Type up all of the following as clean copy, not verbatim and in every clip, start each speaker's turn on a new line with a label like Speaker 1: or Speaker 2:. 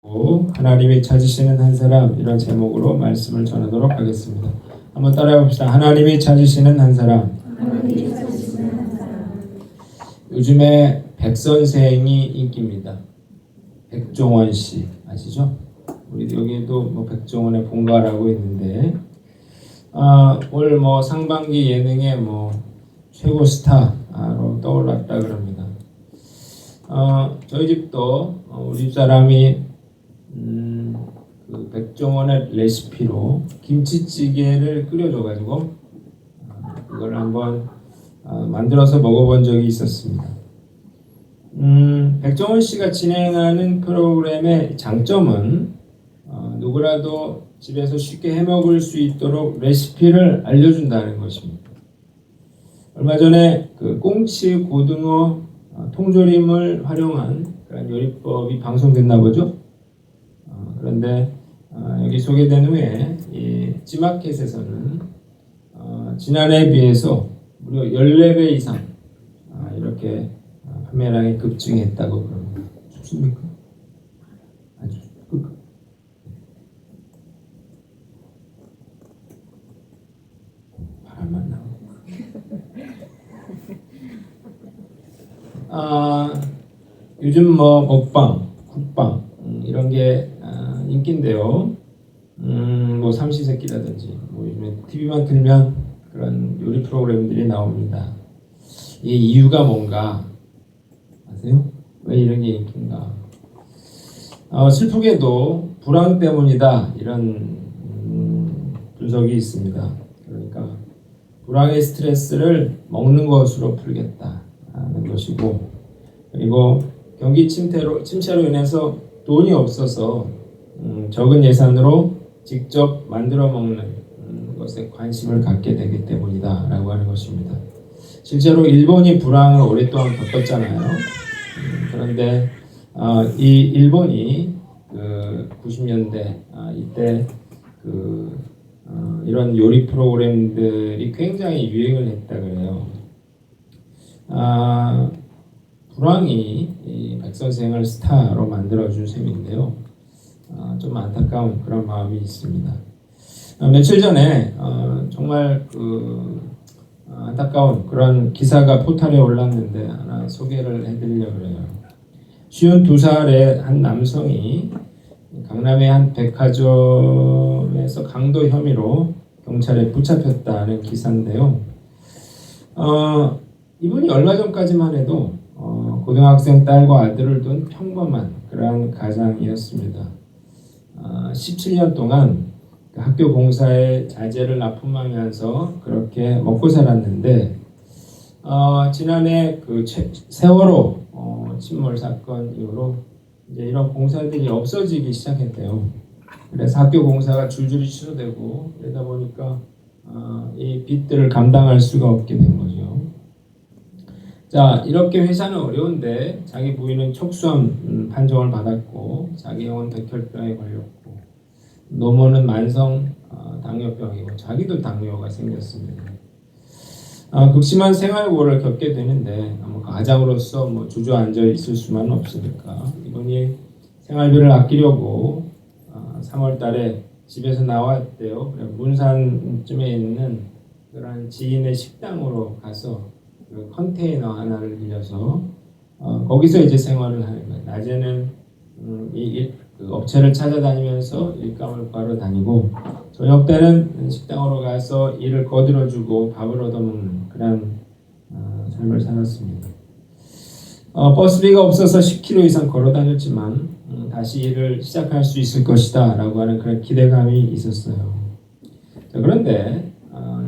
Speaker 1: 하나님이 찾으시는 한 사람, 이런 제목으로 말씀을 전하도록 하겠습니다. 한번 따라해 봅시다. 하나님이 찾으시는 한 사람. 요즘에 백 선생이 인기입니다. 백종원 씨 아시죠? 우리 여기에도 뭐 백종원의 본가라고 있는데 올 상반기 예능의 최고 스타로 떠올랐다 그럽니다. 저희 집도 우리 집 사람이 그 백종원의 레시피로 김치찌개를 끓여줘가지고 그걸 한번 만들어서 먹어본 적이 있었습니다. 백종원 씨가 진행하는 프로그램의 장점은 누구라도 집에서 쉽게 해먹을 수 있도록 레시피를 알려준다는 것입니다. 얼마 전에 그 꽁치, 고등어, 통조림을 활용한 그런 요리법이 방송됐나 보죠. 그런데 여기 소개된 후에 이 지마켓에서는 지난해에 비해서 무려 14배 이상 이렇게 판매량이 급증했다고 그럽니다. 춥습니까? 아주 바람만 나오고. 요즘 먹방, 국방 이런 게 인기인데요. 삼시세끼라든지 요즘에 TV만 틀면 그런 요리 프로그램들이 나옵니다. 이 이유가 뭔가 아세요? 왜 이런 게 인기인가? 슬프게도 불황 때문이다, 이런 분석이 있습니다. 그러니까 불황의 스트레스를 먹는 것으로 풀겠다는 것이고, 그리고 경기 침체로 인해서 돈이 없어서 적은 예산으로 직접 만들어 먹는 것에 관심을 갖게 되기 때문이다 라고 하는 것입니다. 실제로 일본이 불황을 오랫동안 겪었잖아요. 그런데 이 일본이 그 90년대 이때 이런 요리 프로그램들이 굉장히 유행을 했다 그래요. 불황이 이 백선생을 스타로 만들어준 셈인데요. 좀 안타까운 그런 마음이 있습니다. 며칠 전에 정말 안타까운 그런 기사가 포털에 올랐는데 하나 소개를 해드리려고 해요. 52살의 한 남성이 강남의 한 백화점에서 강도 혐의로 경찰에 붙잡혔다는 기사인데요. 이분이 얼마 전까지만 해도 고등학생 딸과 아들을 둔 평범한 그러한 가장이었습니다. 17년 동안 학교 공사에 자재를 납품하면서 그렇게 먹고 살았는데 지난해 그 세월호 침몰 사건 이후로 이제 이런 공사들이 없어지기 시작했대요. 그래서 학교 공사가 줄줄이 취소되고 그러다 보니까 이 빚들을 감당할 수가 없게 된 거죠. 자, 이렇게 회사는 어려운데 자기 부인은 척수암 판정을 받았고 자기 형은 백혈병에 걸렸고 노모는 만성 당뇨병이고 자기도 당뇨가 생겼습니다. 극심한 생활고를 겪게 되는데 가장으로서 주저앉아 있을 수만은 없으니까 이분이 생활비를 아끼려고 3월 달에 집에서 나왔대요. 문산쯤에 있는 그런 지인의 식당으로 가서 그 컨테이너 하나를 빌려서 거기서 이제 생활을 하는 거예요. 낮에는 그 업체를 찾아다니면서 일감을 구하러 다니고 저녁 때는 식당으로 가서 일을 거들어주고 밥을 얻어먹는 그런 삶을 살았습니다. 버스비가 없어서 10km 이상 걸어 다녔지만 다시 일을 시작할 수 있을 것이다 라고 하는 그런 기대감이 있었어요. 자, 그런데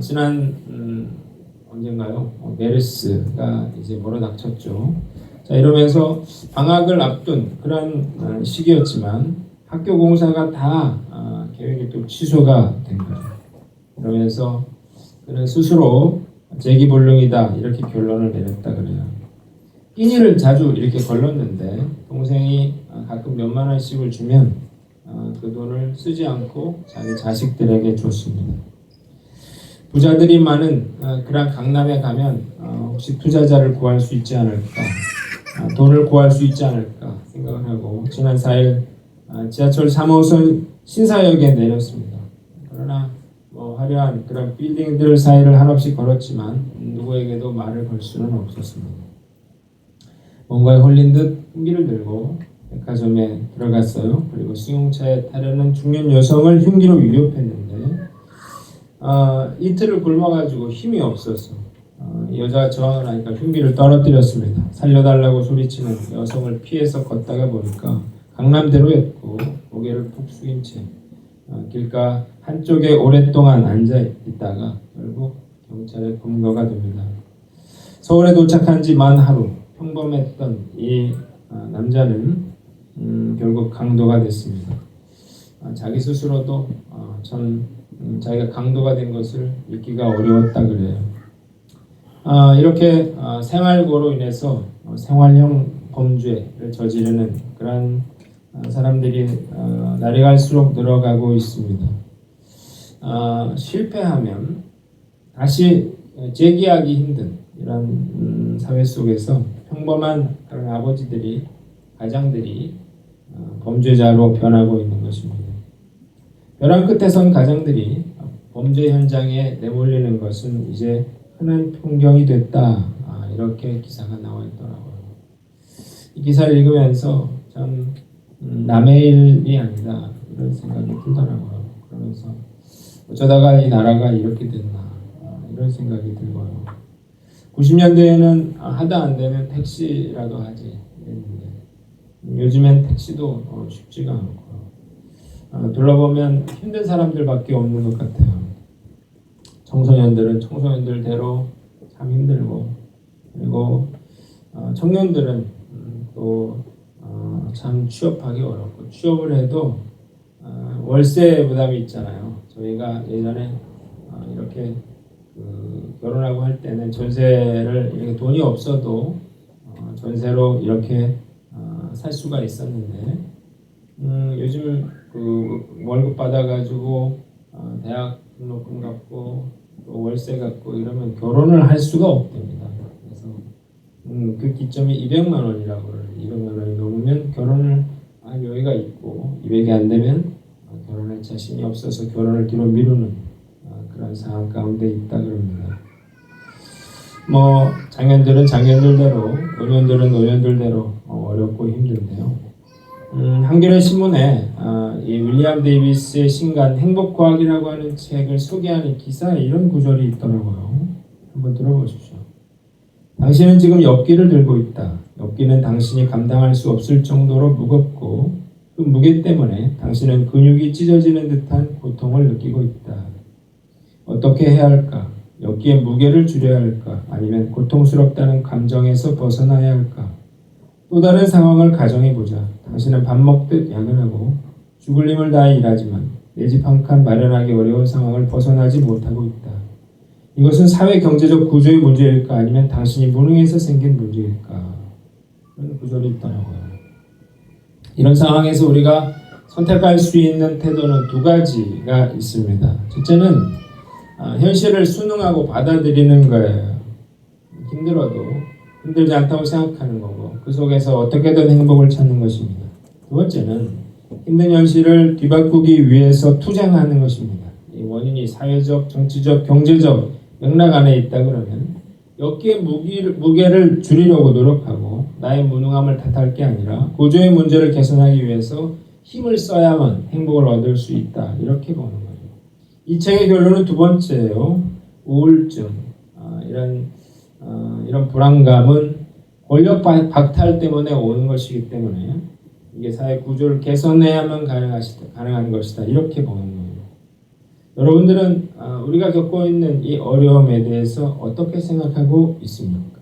Speaker 1: 지난 언젠가요? 메르스가 이제 몰아닥쳤죠. 자, 이러면서 방학을 앞둔 그런 시기였지만 학교 공사가 다 계획이 또 취소가 된 거죠. 그러면서 그는 스스로 재기불능이다 이렇게 결론을 내렸다 그래요. 끼니를 자주 이렇게 걸렀는데 동생이 가끔 몇만 원씩을 주면 그 돈을 쓰지 않고 자기 자식들에게 줬습니다. 부자들이 많은 그런 강남에 가면 혹시 투자자를 구할 수 있지 않을까, 돈을 구할 수 있지 않을까 생각을 하고 지난 4일 지하철 3호선 신사역에 내렸습니다. 그러나 화려한 그런 빌딩들 사이를 한없이 걸었지만 누구에게도 말을 걸 수는 없었습니다. 뭔가에 홀린 듯 흉기를 들고 백화점에 들어갔어요. 그리고 승용차에 타려는 중년 여성을 흉기로 위협했는데 이틀을 굶어가지고 힘이 없어서 여자가 저항을 하니까 흉기를 떨어뜨렸습니다. 살려달라고 소리치는 여성을 피해서 걷다가 보니까 강남대로였고 고개를 푹 숙인 채 길가 한쪽에 오랫동안 앉아 있다가 결국 경찰에 검거가 됩니다. 서울에 도착한 지 만 하루 평범했던 이 남자는 결국 강도가 됐습니다. 자기 스스로도 자기가 강도가 된 것을 믿기가 어려웠다 그래요. 이렇게 생활고로 인해서 생활형 범죄를 저지르는 그런 사람들이 날이 갈수록 늘어가고 있습니다. 실패하면 다시 재기하기 힘든 이런 사회 속에서 평범한 그런 아버지들이, 가장들이 범죄자로 변하고 있는 것입니다. 벼랑 끝에 선 가장들이 범죄 현장에 내몰리는 것은 이제 흔한 풍경이 됐다. 이렇게 기사가 나와 있더라고요. 이 기사를 읽으면서 참 남의 일이 아니다 이런 생각이 들더라고요. 그러면서 어쩌다가 이 나라가 이렇게 됐나 이런 생각이 들고요. 90년대에는 하다 안 되면 택시라도 하지 했는데 요즘엔 택시도 쉽지가 않고요. 둘러보면 힘든 사람들밖에 없는 것 같아요. 청소년들은 청소년들대로 참 힘들고, 그리고 청년들은 또 참 취업하기 어렵고, 취업을 해도 월세 부담이 있잖아요. 저희가 예전에 이렇게 결혼하고 할 때는 전세를 이렇게 돈이 없어도 전세로 이렇게 살 수가 있었는데 요즘 월급 받아가지고 대학 등록금 갚고 또 월세 갚고 이러면 결혼을 할 수가 없답니다. 그래서 그 기점이 200만 원이라고 그래요. 200만 원이 넘으면 결혼을 할 여유가 있고 200이 안 되면 결혼할 자신이 없어서 결혼을 뒤로 미루는 그런 상황 가운데 있다 그럽니다. 장년들은 장년들대로, 노년들은 노년들대로 어렵고 힘든데요. 한겨레 신문에 이 윌리엄 데이비스의 신간 행복과학이라고 하는 책을 소개하는 기사에 이런 구절이 있더라고요. 한번 들어보십시오. 당신은 지금 엽기를 들고 있다. 엽기는 당신이 감당할 수 없을 정도로 무겁고 그 무게 때문에 당신은 근육이 찢어지는 듯한 고통을 느끼고 있다. 어떻게 해야 할까? 엽기의 무게를 줄여야 할까? 아니면 고통스럽다는 감정에서 벗어나야 할까? 또 다른 상황을 가정해보자. 당신은 밥 먹듯 야근하고 죽을 힘을 다해 일하지만 내 집 한 칸 마련하기 어려운 상황을 벗어나지 못하고 있다. 이것은 사회 경제적 구조의 문제일까? 아니면 당신이 무능해서 생긴 문제일까? 그런 구절이 있더라고요. 이런 상황에서 우리가 선택할 수 있는 태도는 두 가지가 있습니다. 첫째는 현실을 순응하고 받아들이는 거예요. 힘들어도 힘들지 않다고 생각하는 거고 그 속에서 어떻게든 행복을 찾는 것입니다. 두 번째는 힘든 현실을 뒤바꾸기 위해서 투쟁하는 것입니다. 이 원인이 사회적, 정치적, 경제적 맥락 안에 있다 그러면 엽기의 무게를 줄이려고 노력하고 나의 무능함을 탓할 게 아니라 고조의 문제를 개선하기 위해서 힘을 써야만 행복을 얻을 수 있다. 이렇게 보는 거죠. 이 책의 결론은 두 번째예요. 우울증, 이런 불안감은 권력 박탈 때문에 오는 것이기 때문에 이게 사회 구조를 개선해야만 가능한 것이다. 이렇게 보는 거예요. 여러분들은 우리가 겪고 있는 이 어려움에 대해서 어떻게 생각하고 있습니까?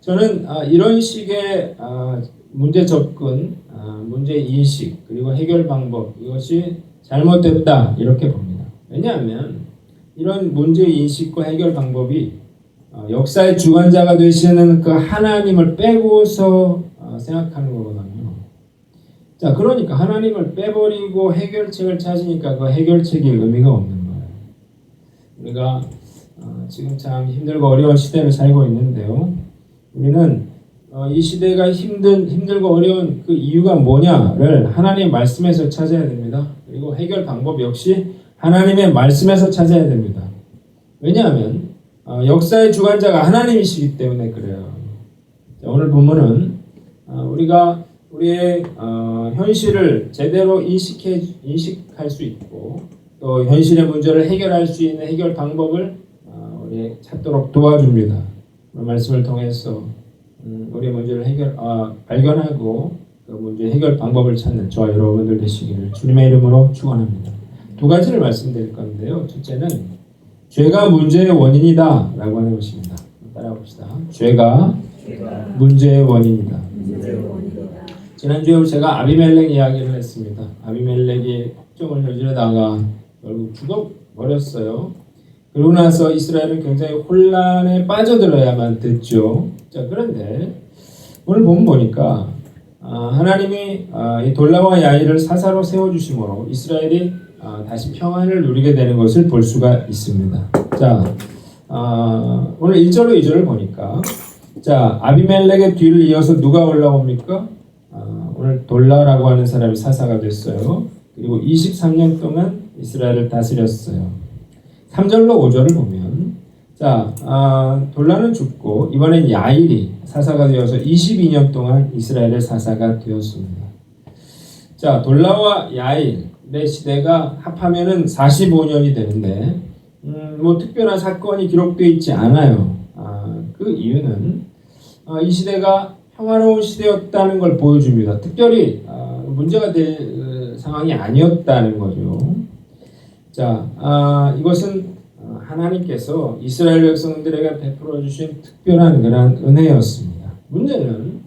Speaker 1: 저는 이런 식의 문제 접근, 문제 인식, 그리고 해결 방법 이것이 잘못됐다 이렇게 봅니다. 왜냐하면 이런 문제 인식과 해결 방법이 역사의 주관자가 되시는 그 하나님을 빼고서 생각하는 거거든요. 자, 그러니까 하나님을 빼버리고 해결책을 찾으니까 그 해결책이 의미가 없는 거예요. 우리가 지금 참 힘들고 어려운 시대를 살고 있는데요. 우리는 이 시대가 힘들고 어려운 그 이유가 뭐냐를 하나님의 말씀에서 찾아야 됩니다. 그리고 해결 방법 역시 하나님의 말씀에서 찾아야 됩니다. 왜냐하면 역사의 주관자가 하나님이시기 때문에 그래요. 자, 오늘 본문은 우리가 우리의 현실을 제대로 인식할 수 있고 또 현실의 문제를 해결할 수 있는 해결 방법을 우리 찾도록 도와줍니다. 말씀을 통해서 우리의 문제를 발견하고 그 문제 해결 방법을 찾는 저와 여러분들 되시기를 주님의 이름으로 축원합니다. 두 가지를 말씀드릴 건데요. 첫째는 죄가 문제의 원인이다 라고 하는 것입니다. 따라 봅시다. 죄가 문제의 원인이다. 지난주에 제가 아비멜렉 이야기를 했습니다. 아비멜렉이 폭정을 저지르다가 결국 죽어버렸어요. 그러고 나서 이스라엘은 굉장히 혼란에 빠져들어야만 됐죠. 자, 그런데 오늘 보니까 하나님이 이 돌라와 야일을 사사로 세워주심으로 이스라엘이 다시 평안을 누리게 되는 것을 볼 수가 있습니다. 자, 오늘 1절로 2절을 보니까 자, 아비멜렉의 뒤를 이어서 누가 올라옵니까? 오늘 돌라라고 하는 사람이 사사가 됐어요. 그리고 23년 동안 이스라엘을 다스렸어요. 3절로 5절을 보면 자, 돌라는 죽고 이번엔 야일이 사사가 되어서 22년 동안 이스라엘의 사사가 되었습니다. 자, 돌라와 야일의 시대가 합하면은 45년이 되는데 뭐 특별한 사건이 기록되어 있지 않아요. 그 이유는 이 시대가 평화로운 시대였다는 걸 보여줍니다. 특별히 문제가 될 상황이 아니었다는 거죠. 자, 이것은 하나님께서 이스라엘 백성들에게 베풀어 주신 특별한 그런 은혜였습니다. 문제는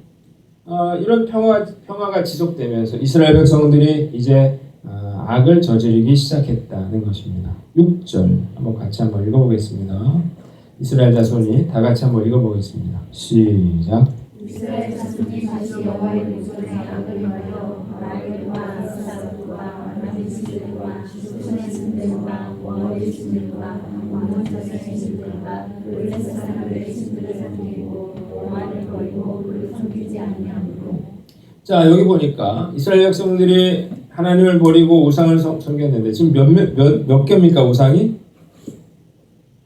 Speaker 1: 이런 평화가 지속되면서 이스라엘 백성들이 이제 악을 저지르기 시작했다는 것입니다. 6절 한번 읽어보겠습니다. 이스라엘 자손이 다 같이 한번 읽어보겠습니다. 시작.
Speaker 2: 이스라엘 자손이 다시 여호와의 목전에 악을 행하여 바알과 아스타롯과 아나비스들과 손의 신들과 원어의 신들과 왕문자의 신들과 블레셋 사람들의 신들을 섬기고 여호와를 버리고 그를 섬기지 아니하므로. 자, 여기 보니까 이스라엘 백성들이 하나님을 버리고 우상을 섬겼는데 지금 몇 개입니까? 우상이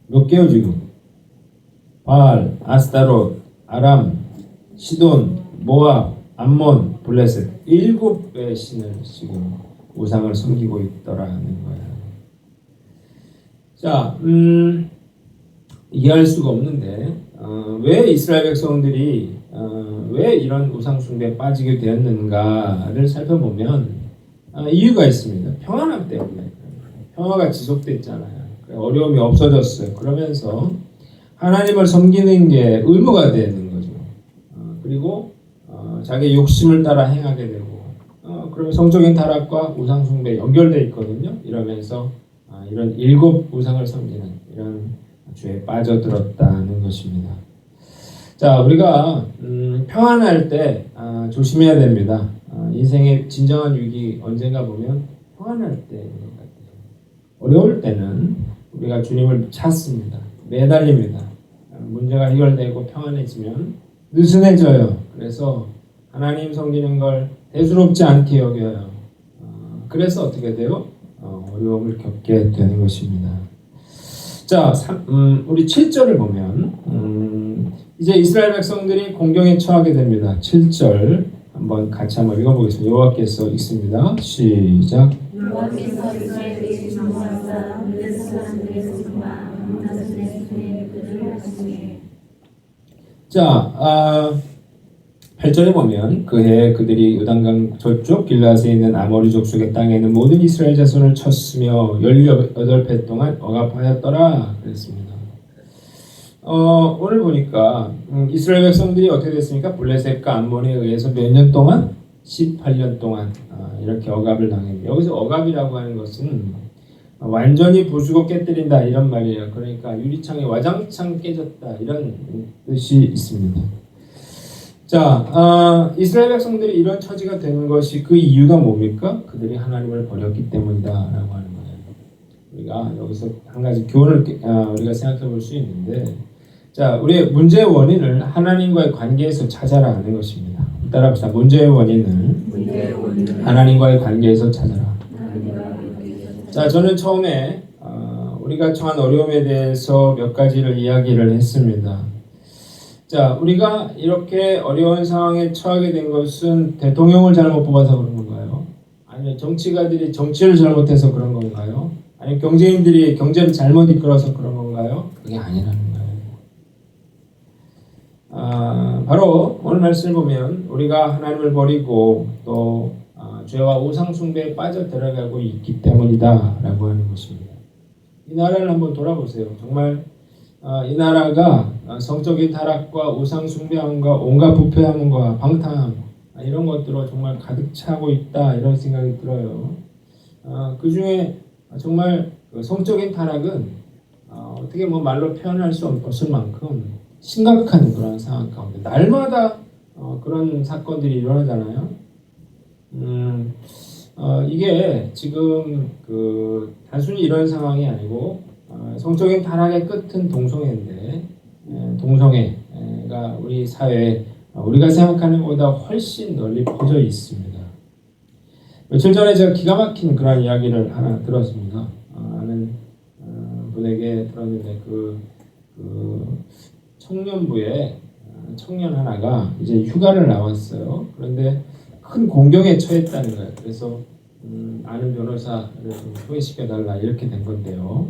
Speaker 2: 몇 개요 지금? 바알, 아스타롯, 아람, 시돈, 모압, 암몬, 블레셋 7의 신을 지금 우상을 섬기고 있더라는 거예요. 자, 이해할 수가 없는데 왜 이스라엘 백성들이 왜 이런 우상 숭배에 빠지게 되었는가를 살펴보면 이유가 있습니다. 평안함 때문에. 평화가 지속됐잖아요. 어려움이 없어졌어요. 그러면서 하나님을 섬기는 게 의무가 되는 거죠. 그리고 자기 욕심을 따라 행하게 되고 그러면 성적인 타락과 우상 숭배에 연결되어 있거든요. 이러면서 이런 7 우상을 섬기는 이런 죄에 빠져들었다는 것입니다. 자, 우리가 평안할 때 조심해야 됩니다. 인생의 진정한 위기 언젠가 보면 평안할 때인 것 같아요. 어려울 때는 우리가 주님을 찾습니다. 매달립니다. 문제가 해결되고 평안해지면 느슨해져요. 그래서 하나님 섬기는 걸 대수롭지 않게 여겨요. 그래서 어떻게 돼요? 어려움을 겪게 되는 것입니다. 자, 우리 7절을 보면 이제 이스라엘 백성들이 공경에 처하게 됩니다. 7절 같이 한번 읽어보겠습니다. 여호와께서 읽습니다. 시작. 여호와께서 이스라엘에게 진노하사 블레셋 사람들의 손과 암몬 자손의 손에 그들을 하시니.
Speaker 1: 자, 8절에 보면 그해 그들이 요단강 저쪽 길라앗에 있는 아모리 족속의 땅에 있는 모든 이스라엘 자손을 쳤으며 18배 동안 억압하였더라 그랬습니다. 오늘 보니까 이스라엘 백성들이 어떻게 됐습니까? 블레셋과 암몬에 의해서 몇 년 동안? 18년 동안 이렇게 억압을 당했습니다. 여기서 억압이라고 하는 것은 완전히 부수고 깨뜨린다 이런 말이에요. 그러니까 유리창이 와장창 깨졌다 이런 뜻이 있습니다. 자, 이스라엘 백성들이 이런 처지가 되는 것이 그 이유가 뭡니까? 그들이 하나님을 버렸기 때문이다라고 하는 거예요. 우리가 여기서 한 가지 교훈을 우리가 생각해 볼 수 있는데 자, 우리의 문제의 원인을 하나님과의 관계에서 찾아라 하는 것입니다. 따라합시다. 문제의 원인을 하나님과의 관계에서 찾아라. 자, 저는 처음에 우리가 처한 어려움에 대해서 몇 가지를 이야기를 했습니다. 자, 우리가 이렇게 어려운 상황에 처하게 된 것은 대통령을 잘못 뽑아서 그런 건가요? 아니면 정치가들이 정치를 잘못해서 그런 건가요? 아니면 경제인들이 경제를 잘못 이끌어서 그런 건가요? 그게 아니라는 거예요. 바로 오늘 말씀을 보면 우리가 하나님을 버리고 또 죄와 우상 숭배에 빠져 들어가고 있기 때문이다라고 하는 것입니다. 이 나라를 한번 돌아보세요. 정말 이 나라가 성적인 타락과 우상 숭배함과 온갖 부패함과 방탕함 이런 것들로 정말 가득 차고 있다 이런 생각이 들어요. 그 중에 정말 성적인 타락은 어떻게 뭐 말로 표현할 수 없을 만큼 심각한 그런 상황 가운데 날마다 그런 사건들이 일어나잖아요. 이게 지금 단순히 이런 상황이 아니고 성적인 타락의 끝은 동성애인데 동성애가 우리 사회에 우리가 생각하는 것보다 훨씬 널리 퍼져 있습니다. 며칠 전에 제가 기가 막힌 그런 이야기를 하나 들었습니다. 아는 분에게 들었는데 그 청년부에 청년 하나가 이제 휴가를 나왔어요. 그런데 큰 공경에 처했다는 거예요. 그래서 아는 변호사를 좀 소개시켜달라 이렇게 된 건데요.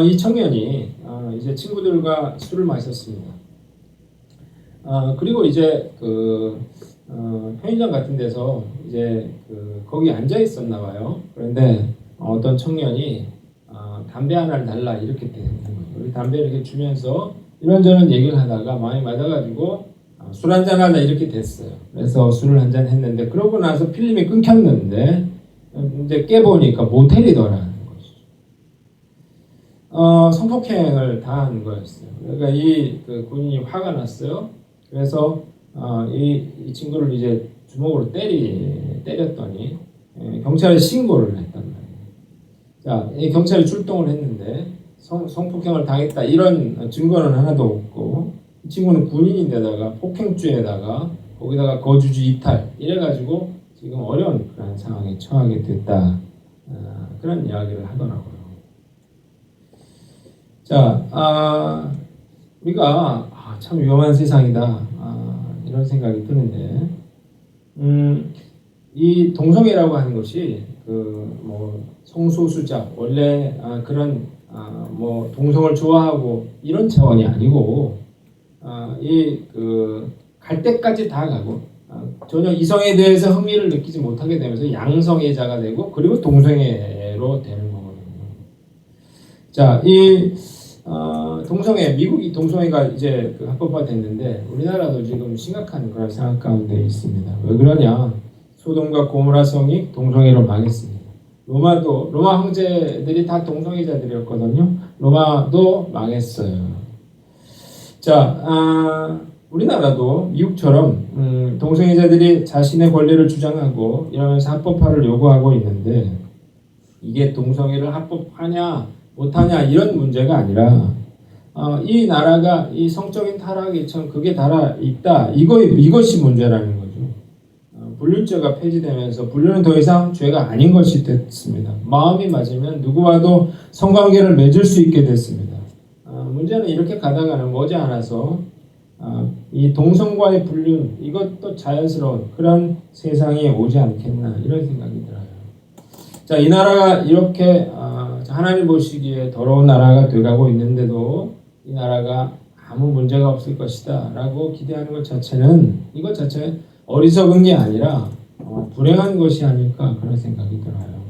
Speaker 1: 이 청년이 이제 친구들과 술을 마셨습니다. 그리고 이제 편의점 같은 데서 이제 거기 앉아 있었나 봐요. 그런데 어떤 청년이 담배 하나를 달라 이렇게 되는 거예요. 우리 담배 이렇게 주면서 이런저런 얘기를 하다가 마음이 맞아가지고 술 한잔 하자 이렇게 됐어요. 그래서 술을 한잔 했는데 그러고 나서 필름이 끊겼는데 이제 깨보니까 모텔이더라는 거죠. 성폭행을 당한 거였어요. 그러니까 이 군인이 화가 났어요. 그래서 이 친구를 이제 주먹으로 때렸더니 경찰에 신고를 했단 말이에요. 자, 이 경찰이 출동을 했는데 성폭행을 당했다 이런 증거는 하나도 없고 이 친구는 군인인데다가 폭행죄에다가 거기다가 거주지 이탈 이래가지고 지금 어려운 그런 상황에 처하게 됐다 그런 이야기를 하더라고요. 자, 우리가 참 위험한 세상이다 이런 생각이 드는데 이 동성애라고 하는 것이 뭐 성소수자 원래 그런 뭐 동성을 좋아하고 이런 차원이 아니고 갈 때까지 다 가고 전혀 이성에 대해서 흥미를 느끼지 못하게 되면서 양성애자가 되고 그리고 동성애로 되는 거거든요. 자, 이 동성애 미국이 동성애가 이제 합법화 됐는데 우리나라도 지금 심각한 그런 상황 가운데 있습니다. 왜 그러냐? 소돔과 고모라 성이 동성애로 망했습니다. 로마 황제들이 다 동성애자들이었거든요. 로마도 망했어요. 자, 우리나라도 미국처럼 동성애자들이 자신의 권리를 주장하고 이러면서 합법화를 요구하고 있는데 이게 동성애를 합법하냐 못하냐 이런 문제가 아니라 이 나라가 이 성적인 타락이 참 그게 달아 있다 이것이 문제라는 거죠. 불륜죄가 폐지되면서 불륜은 더 이상 죄가 아닌 것이 됐습니다. 마음이 맞으면 누구와도 성관계를 맺을 수 있게 됐습니다. 문제는 이렇게 가다가는 머지않아서 이 동성과의 불륜 이것도 자연스러운 그런 세상이 오지 않겠나 이런 생각이 들어요. 자, 이 나라가 이렇게 하나님 보시기에 더러운 나라가 돼가고 있는데도 이 나라가 아무 문제가 없을 것이다 라고 기대하는 것 자체는 이것 자체 어리석은 게 아니라 불행한 것이 아닐까 그런 생각이 들어요.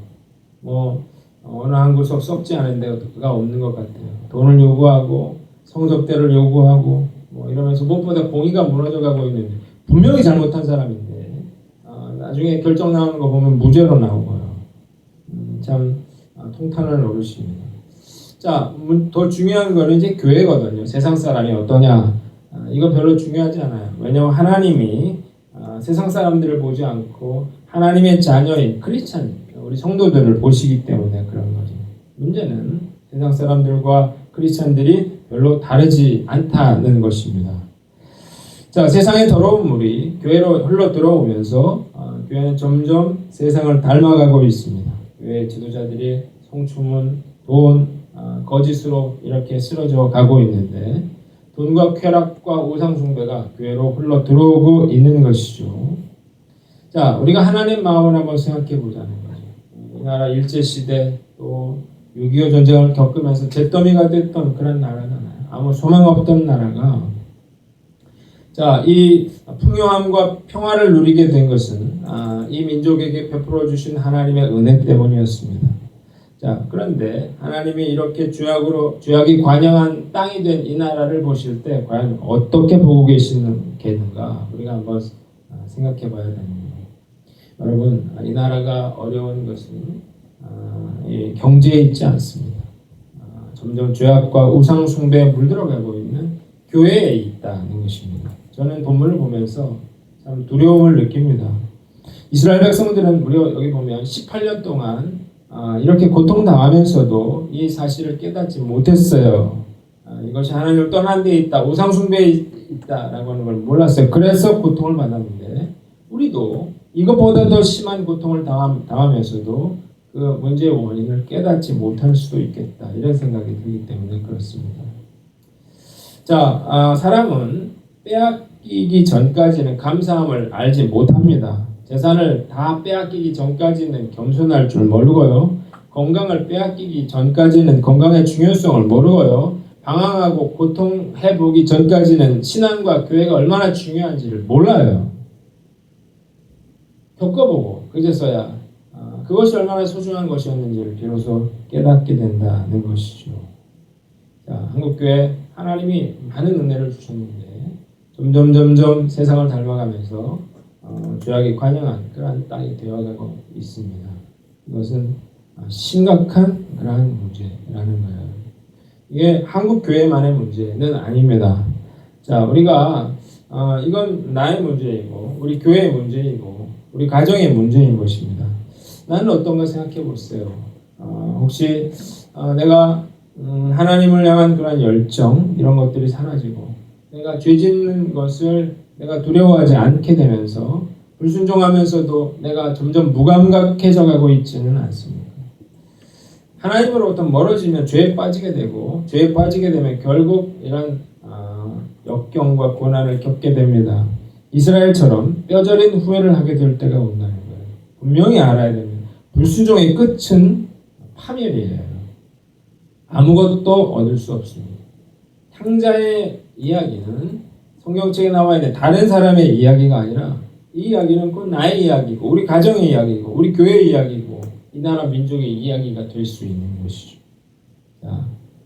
Speaker 1: 뭐 어느 한 구석 썩지 않은 데가 없는 것 같아요. 돈을 요구하고 성적대를 요구하고 뭐 이러면서 무엇보다 공의가 무너져가고 있는데 분명히 잘못한 사람인데 나중에 결정 나오는 거 보면 무죄로 나오고요. 참 통탄을 노릇입니다. 자, 더 중요한 거는 이제 교회거든요. 세상 사람이 어떠냐 이거 별로 중요하지 않아요. 왜냐하면 하나님이 세상 사람들을 보지 않고 하나님의 자녀인 크리스찬 우리 성도들을 보시기 때문에 그런 거죠. 문제는 세상 사람들과 크리스찬들이 별로 다르지 않다는 것입니다. 자, 세상의 더러운 물이 교회로 흘러 들어오면서 교회는 점점 세상을 닮아가고 있습니다. 교회 지도자들이 성추문, 돈, 거짓으로 이렇게 쓰러져 가고 있는데 돈과 쾌락과 우상 숭배가 교회로 흘러 들어오고 있는 것이죠. 자, 우리가 하나님 마음을 한번 생각해 보자는 거죠. 이 나라 일제시대 또 6.25 전쟁을 겪으면서 잿더미가 됐던 그런 나라잖아요. 아무 소망 없던 나라가 자, 이 풍요함과 평화를 누리게 된 것은 이 민족에게 베풀어 주신 하나님의 은혜 때문이었습니다. 자, 그런데 하나님이 이렇게 죄악이 관영한 땅이 된 이 나라를 보실 때 과연 어떻게 보고 계시는가 우리가 한번 생각해 봐야 됩니다. 여러분, 이 나라가 어려운 것은 이 경제에 있지 않습니다. 점점 죄악과 우상 숭배에 물들어가고 있는 교회에 있다는 것입니다. 저는 본문을 보면서 참 두려움을 느낍니다. 이스라엘 백성들은 무려 여기 보면 18년 동안 이렇게 고통당하면서도 이 사실을 깨닫지 못했어요. 이것이 하나님을 떠난 데 있다, 우상 숭배에 있다라고 하는 걸 몰랐어요. 그래서 고통을 받았는데 우리도 이것보다 더 심한 고통을 당하면서도 그 문제의 원인을 깨닫지 못할 수도 있겠다 이런 생각이 들기 때문에 그렇습니다. 자, 사람은 빼앗기기 전까지는 감사함을 알지 못합니다. 재산을 다 빼앗기기 전까지는 겸손할 줄 모르고요. 건강을 빼앗기기 전까지는 건강의 중요성을 모르고요. 방황하고 고통해보기 전까지는 신앙과 교회가 얼마나 중요한지를 몰라요. 겪어보고 그제서야 그것이 얼마나 소중한 것이었는지를 비로소 깨닫게 된다는 것이죠. 자, 한국교회 하나님이 많은 은혜를 주셨는데 점점 세상을 닮아가면서 죄악이 관영한 그러한 땅이 되어가고 있습니다. 이것은 심각한 그러한 문제라는 거예요. 이게 한국 교회만의 문제는 아닙니다. 자, 우리가 이건 나의 문제이고 우리 교회의 문제이고 우리 가정의 문제인 것입니다. 나는 어떤가 생각해 보세요. 혹시 내가 하나님을 향한 그런 열정 이런 것들이 사라지고 내가 죄 짓는 것을 내가 두려워하지 않게 되면서 불순종하면서도 내가 점점 무감각해져 가고 있지는 않습니다. 하나님으로부터 멀어지면 죄에 빠지게 되고 죄에 빠지게 되면 결국 이런 역경과 고난을 겪게 됩니다. 이스라엘처럼 뼈저린 후회를 하게 될 때가 온다는 거예요. 분명히 알아야 됩니다. 불순종의 끝은 파멸이에요. 아무것도 얻을 수 없습니다. 탕자의 이야기는 성경책에 나와 있는 다른 사람의 이야기가 아니라 이 이야기는 곧 나의 이야기고 우리 가정의 이야기고 우리 교회의 이야기고 이 나라 민족의 이야기가 될 수 있는 것이죠. 자,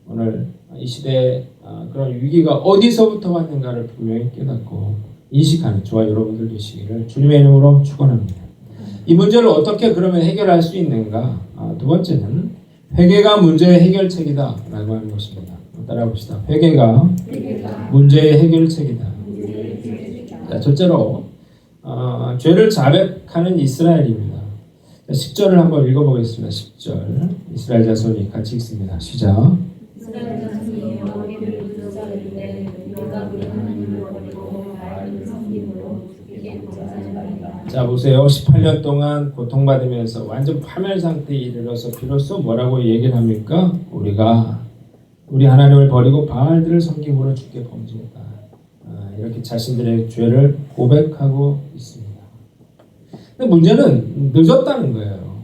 Speaker 1: 오늘 이 시대에 그런 위기가 어디서부터 왔는가를 분명히 깨닫고 인식하는 저와 여러분들 되시기를 주님의 이름으로 축원합니다. 이 문제를 어떻게 그러면 해결할 수 있는가? 두 번째는 회개가 문제의 해결책이다 라고 하는 것입니다. 따라 봅시다. 회개가 문제의 해결책이다. 자, 첫째로 죄를 자백하는 이스라엘입니다. 10절을 한번 읽어보겠습니다. 10절 이스라엘 자손이 같이 읽습니다. 시작.
Speaker 3: 이스라엘 자손이 여호와를 부르짖으되 우리가 우리 하나님을 버리고 바알을 섬김으로 주께 범죄하였다.
Speaker 1: 자, 보세요. 18년 동안 고통받으면서 완전 파멸 상태에 이르러서 비로소 뭐라고 얘기를 합니까? 우리 하나님을 버리고 바알들을 섬김으로 주께 범죄했다. 이렇게 자신들의 죄를 고백하고 있습니다. 근데 문제는 늦었다는 거예요.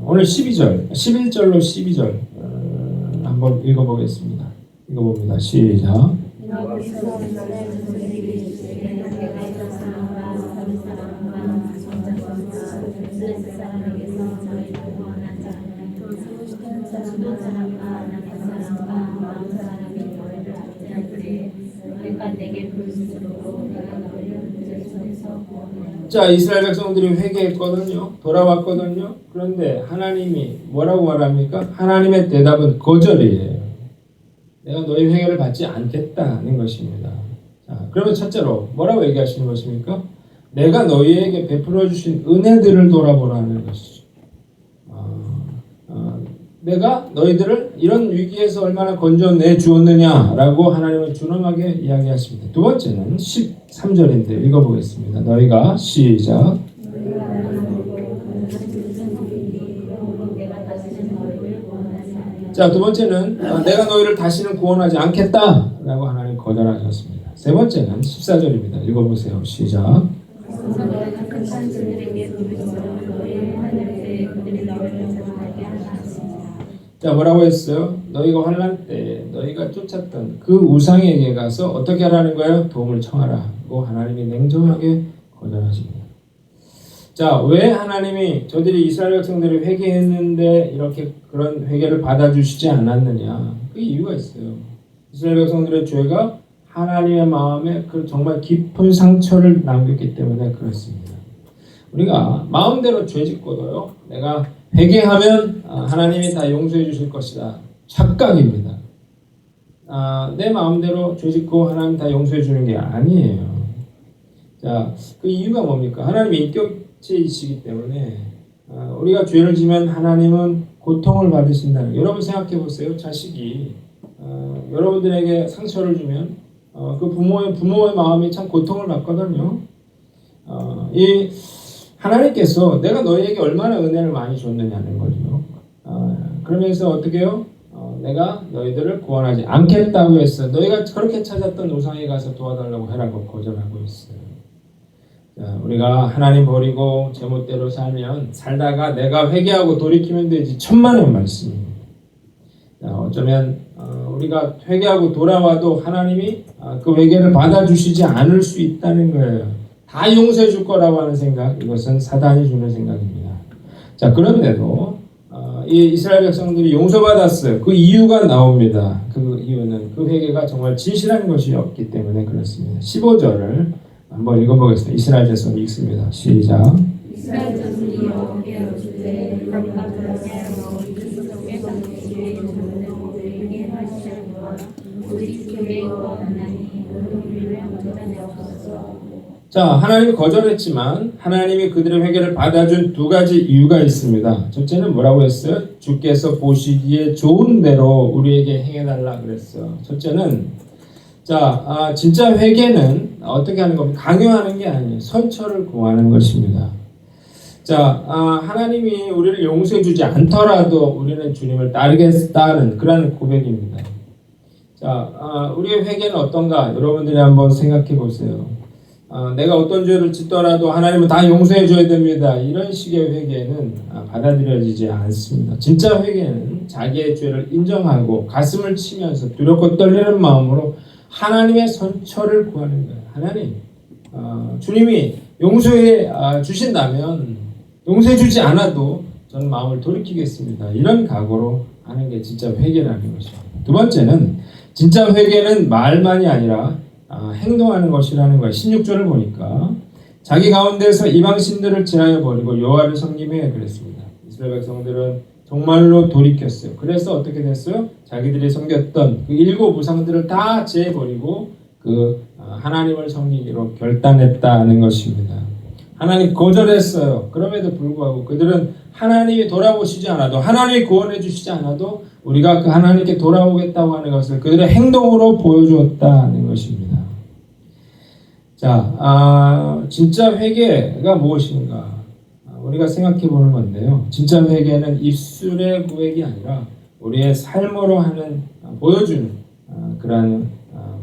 Speaker 1: 오늘 11절로 12절 한번 읽어보겠습니다. 읽어봅니다. 시작. 자, 이스라엘 백성들이 회개했거든요. 돌아왔거든요. 그런데 하나님이 뭐라고 말합니까? 하나님의 대답은 거절이에요. 내가 너희 회개를 받지 않겠다는 것입니다. 자, 그러면 첫째로 뭐라고 얘기하시는 것입니까? 내가 너희에게 베풀어 주신 은혜들을 돌아보라는 것이죠.
Speaker 2: 내가 너희들을 이런 위기에서 얼마나 건져내 주었느냐라고 하나님은 준엄하게 이야기하십니다. 두 번째는 13절인데 읽어보겠습니다. 너희가 시작. 자, 두 번째는 내가 너희를 다시는 구원하지 않겠다라고 하나님 거절하셨습니다. 세 번째는 14절입니다. 읽어보세요. 시작. 자, 뭐라고 했어요? 너희가 환난 때 너희가 쫓았던 그 우상에게 가서 어떻게 하라는 거예요? 도움을 청하라고 하나님이 냉정하게 거절하십니다. 자, 왜 하나님이 저들이 이스라엘 백성들이 회개했는데 이렇게 그런 회개를 받아주시지 않았느냐? 그 이유가 있어요. 이스라엘 백성들의 죄가 하나님의 마음에 그 정말 깊은 상처를 남겼기 때문에 그렇습니다. 우리가 마음대로 죄 짓고도요, 내가 회개하면 하나님이 다 용서해 주실 것이다. 착각입니다. 내 마음대로 죄 짓고 하나님 다 용서해 주는 게 아니에요. 자, 그 이유가 뭡니까? 하나님이 인격체이시기 때문에 우리가 죄를 지면 하나님은 고통을 받으신다는 거. 여러분 생각해 보세요. 자식이 여러분들에게 상처를 주면 그 부모의 마음이 참 고통을 받거든요. 이 하나님께서 내가 너희에게 얼마나 은혜를 많이 줬느냐는 거죠. 그러면서 어떻게 해요? 내가 너희들을 구원하지 않겠다고 했어. 너희가 그렇게 찾았던 우상에 가서 도와달라고 해라고 거절하고 있어요. 자, 우리가 하나님 버리고 제멋대로 살다가 내가 회개하고 돌이키면 되지. 천만의 말씀입니다. 자, 어쩌면 우리가 회개하고 돌아와도 하나님이 그 회개를 받아주시지 않을 수 있다는 거예요. 다 용서해 줄 거라고 하는 생각, 이것은 사단이 주는 생각입니다. 자, 그런데도 이 이스라엘 백성들이 용서받았어요. 그 이유가 나옵니다. 그 이유는 그 회개가 정말 진실한 것이었기 때문에 그렇습니다. 15절을 한번 읽어보겠습니다. 이스라엘 자손이 읽습니다. 시작.
Speaker 3: 이스라엘 자손이 여호와께 주되 우리가 그러하여 이스라엘 자손에게 우리에게 하시려니와 우리 주께 여호와 하나님 우리를 건져내옵소서.
Speaker 2: 자, 하나님이 거절했지만 하나님이 그들의 회개를 받아준 두 가지 이유가 있습니다. 첫째는 뭐라고 했어요? 주께서 보시기에 좋은 대로 우리에게 행해달라 그랬어요. 첫째는 진짜 회개는 어떻게 하는 겁니까? 강요하는 게 아니에요. 선처를 구하는 것입니다. 자, 하나님이 우리를 용서해 주지 않더라도 우리는 주님을 따르겠다는 그런 고백입니다. 자, 우리의 회개는 어떤가? 여러분들이 한번 생각해 보세요. 내가 어떤 죄를 짓더라도 하나님은 다 용서해 줘야 됩니다. 이런 식의 회개는 받아들여지지 않습니다. 진짜 회개는 자기의 죄를 인정하고 가슴을 치면서 두렵고 떨리는 마음으로 하나님의 선처를 구하는 거예요. 하나님, 주님이 용서해 주신다면 용서해 주지 않아도 저는 마음을 돌이키겠습니다. 이런 각오로 하는 게 진짜 회개라는 것입니다. 두 번째는 진짜 회개는 말만이 아니라 행동하는 것이라는 거예요. 16절을 보니까 자기 가운데서 이방신들을 제하여 버리고 여호와를 섬기며 그랬습니다. 이스라엘 백성들은 정말로 돌이켰어요. 그래서 어떻게 됐어요? 자기들이 섬겼던 그 7 우상들을 다 제해버리고 그 하나님을 섬기기로 결단했다는 것입니다. 하나님 거절했어요. 그럼에도 불구하고 그들은 하나님이 돌아보시지 않아도, 하나님이 구원해 주시지 않아도 우리가 그 하나님께 돌아오겠다고 하는 것을 그들의 행동으로 보여주었다는 것입니다. 자, 진짜 회개가 무엇인가? 우리가 생각해 보는 건데요. 진짜 회개는 입술의 고백이 아니라 우리의 삶으로 하는, 보여주는 그러한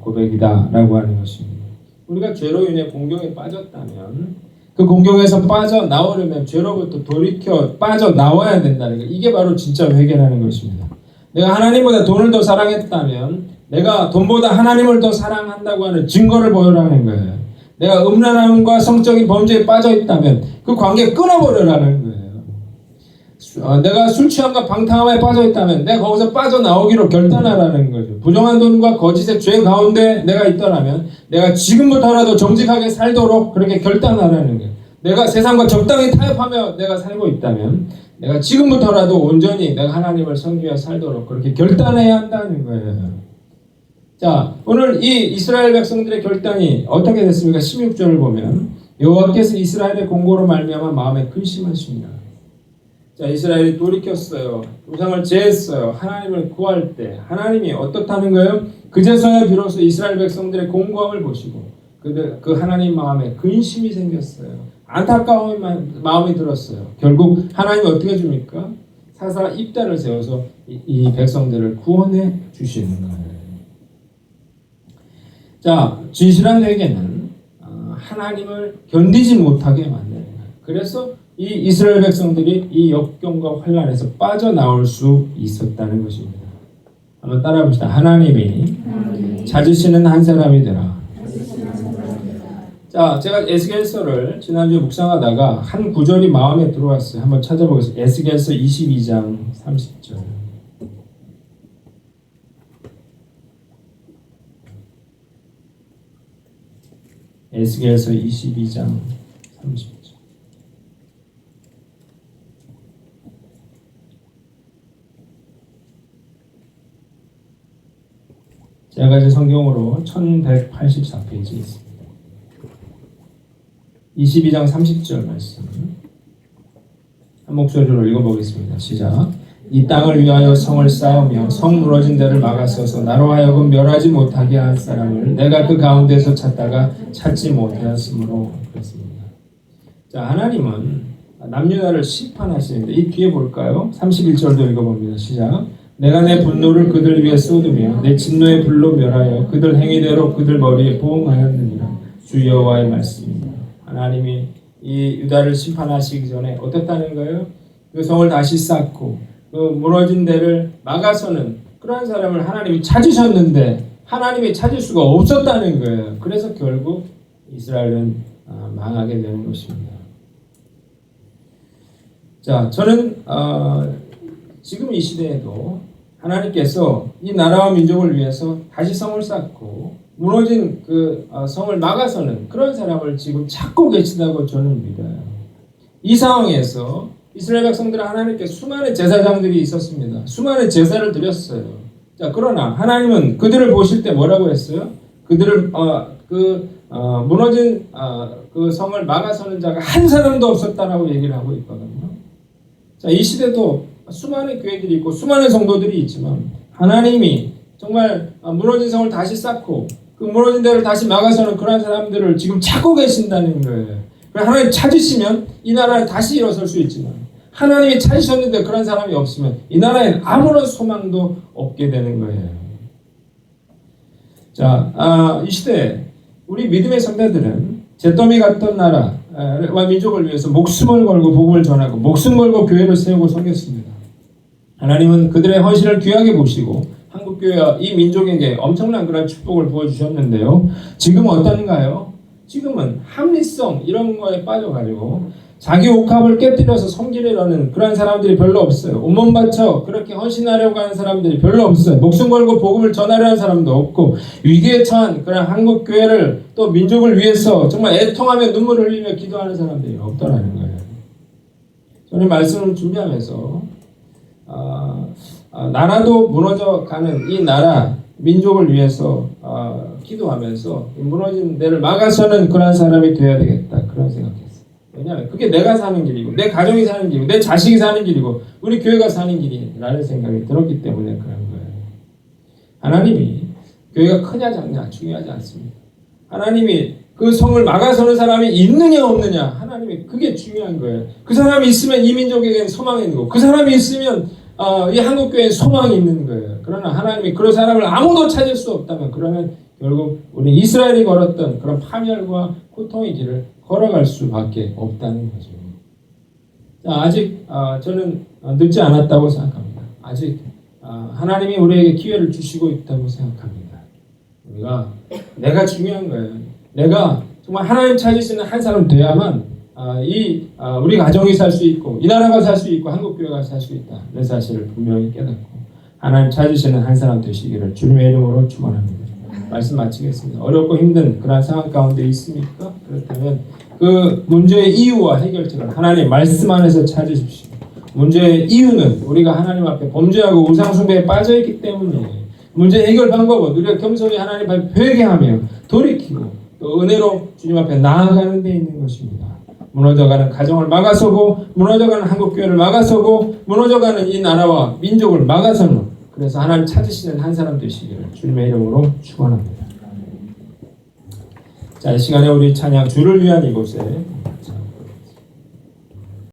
Speaker 2: 고백이다라고 하는 것입니다. 우리가 죄로 인해 공경에 빠졌다면 그 공경에서 빠져나오려면 죄로부터 돌이켜 빠져나와야 된다는 거. 이게 바로 진짜 회개라는 것입니다. 내가 하나님보다 돈을 더 사랑했다면 내가 돈보다 하나님을 더 사랑한다고 하는 증거를 보여라는 거예요. 내가 음란함과 성적인 범죄에 빠져있다면 그 관계 끊어버려라는 거예요. 내가 술 취함과 방탕함에 빠져있다면 내가 거기서 빠져나오기로 결단하라는 거죠. 부정한 돈과 거짓의 죄 가운데 내가 있더라면 내가 지금부터라도 정직하게 살도록 그렇게 결단하라는 거예요. 내가 세상과 적당히 타협하며 내가 살고 있다면 내가 지금부터라도 온전히 내가 하나님을 섬기며 살도록 그렇게 결단해야 한다는 거예요. 자, 오늘 이 이스라엘 백성들의 결단이 어떻게 됐습니까? 16절을 보면 여호와께서 이스라엘의 공고로 말미암아 마음에 근심하십니다. 자, 이스라엘이 돌이켰어요. 우상을 제했어요. 하나님을 구할 때 하나님이 어떻다는 거예요? 그제서야 비로소 이스라엘 백성들의 공고함을 보시고 그 하나님 마음에 근심이 생겼어요. 안타까운 마음이 들었어요. 결국 하나님이 어떻게 줍니까? 사사 입단을 세워서 이 백성들을 구원해 주시는 거예요. 자, 진실한 회개는 하나님을 견디지 못하게 만드는 거예요. 그래서 이 이스라엘 백성들이 이 역경과 환란에서 빠져나올 수 있었다는 것입니다. 한번 따라해 봅시다. 하나님이 찾으시는 한 사람이 되라. 자, 제가 에스겔서를 지난주에 묵상하다가 한 구절이 마음에 들어왔어요. 한번 찾아보겠습니다. 에스겔서 22장 30절. 에스겔서 22장 30절. 제가 가진 성경으로 1184페이지 있습니다. 22장 30절 말씀 한 목소리로 읽어보겠습니다. 시작. 이 땅을 위하여 성을 쌓으며 성 무너진 데를 막아서서 나로 하여금 멸하지 못하게 한 사람을 내가 그 가운데서 찾다가 찾지 못하였으므로 그렇습니다. 자, 하나님은 남유다를 심판하시는데 이 뒤에 볼까요? 31절도 읽어봅니다. 시작. 내가 내 분노를 그들 위에 쏟으며 내 진노의 불로 멸하여 그들 행위대로 그들 머리에 보응하였느니라. 주 여호와의 말씀입니다. 하나님이 이 유다를 심판하시기 전에 어떻다는 거예요? 그 성을 다시 쌓고 그 무너진 데를 막아서는 그러한 사람을 하나님이 찾으셨는데 하나님이 찾을 수가 없었다는 거예요. 그래서 결국 이스라엘은 망하게 되는 것입니다. 자, 저는 지금 이 시대에도 하나님께서 이 나라와 민족을 위해서 다시 성을 쌓고 무너진 그 성을 막아서는 그런 사람을 지금 찾고 계시다고 저는 믿어요. 이 상황에서 이스라엘 백성들은 하나님께 수많은 제사장들이 있었습니다. 수많은 제사를 드렸어요. 자, 그러나 하나님은 그들을 보실 때 뭐라고 했어요? 그들을 무너진 그 성을 막아서는 자가 한 사람도 없었다라고 얘기를 하고 있거든요. 자, 이 시대도 수많은 교회들이 있고 수많은 성도들이 있지만 하나님이 정말 무너진 성을 다시 쌓고 그 무너진 데를 다시 막아서는 그런 사람들을 지금 찾고 계신다는 거예요. 하나님 찾으시면 이 나라는 다시 일어설 수 있지만 하나님이 찾으셨는데 그런 사람이 없으면 이 나라에는 아무런 소망도 없게 되는 거예요. 자, 이 시대에 우리 믿음의 선배들은 잿더미 같던 나라와 민족을 위해서 목숨을 걸고 복음을 전하고 목숨 걸고 교회를 세우고 섬겼습니다. 하나님은 그들의 헌신을 귀하게 보시고 한국교회와 이 민족에게 엄청난 그런 축복을 부어주셨는데요. 지금 어떤가요? 지금은 합리성 이런 거에 빠져가지고 자기 옥합을 깨뜨려서 섬기려는 그런 사람들이 별로 없어요. 온몸 바쳐 그렇게 헌신하려고 하는 사람들이 별로 없어요. 목숨 걸고 복음을 전하려는 사람도 없고 위기에 처한 그런 한국교회를 또 민족을 위해서 정말 애통하며 눈물을 흘리며 기도하는 사람들이 없더라는 거예요. 저는 말씀을 준비하면서 나라도 무너져가는 이 나라 민족을 위해서 기도하면서 무너진 데를 막아서는 그런 사람이 되어야 되겠다 그런 생각했어요. 왜냐하면 그게 내가 사는 길이고 내 가정이 사는 길이고 내 자식이 사는 길이고 우리 교회가 사는 길이라는 생각이 들었기 때문에 그런 거예요. 하나님이 교회가 크냐 작냐 중요하지 않습니다. 하나님이 그 성을 막아서는 사람이 있느냐 없느냐 하나님이 그게 중요한 거예요. 그 사람이 있으면 이 민족에게는 소망이 있는 거고 그 사람이 있으면 이 한국교회에 소망이 있는 거예요. 그러나 하나님이 그런 사람을 아무도 찾을 수 없다면 그러면 결국 우리 이스라엘이 걸었던 그런 파멸과 고통의 길을 걸어갈 수밖에 없다는 거죠. 자, 아직 저는 늦지 않았다고 생각합니다. 아직 하나님이 우리에게 기회를 주시고 있다고 생각합니다. 내가 중요한 거예요. 내가 정말 하나님 찾으시는 한 사람 돼야만 우리 가정이 살 수 있고 이 나라가 살 수 있고 한국교회가 살 수 있다는 사실을 분명히 깨닫고 하나님 찾으시는 한 사람 되시기를 주님의 이름으로 축원합니다. 말씀 마치겠습니다. 어렵고 힘든 그런 상황 가운데 있습니까? 그렇다면 그 문제의 이유와 해결책을 하나님 말씀 안에서 찾으십시오. 문제의 이유는 우리가 하나님 앞에 범죄하고 우상숭배에 빠져있기 때문이에요. 문제 해결 방법은 우리가 겸손히 하나님 앞에 회개하며 돌이키고 또 은혜로 주님 앞에 나아가는 데 있는 것입니다.
Speaker 1: 무너져가는 가정을 막아서고 무너져가는 한국교회를 막아서고 무너져가는 이 나라와 민족을 막아서는 그래서 하나님 찾으시는 한 사람 되시기를 주님의 이름으로 축원합니다. 자, 이 시간에 우리 찬양 주를 위한 이곳에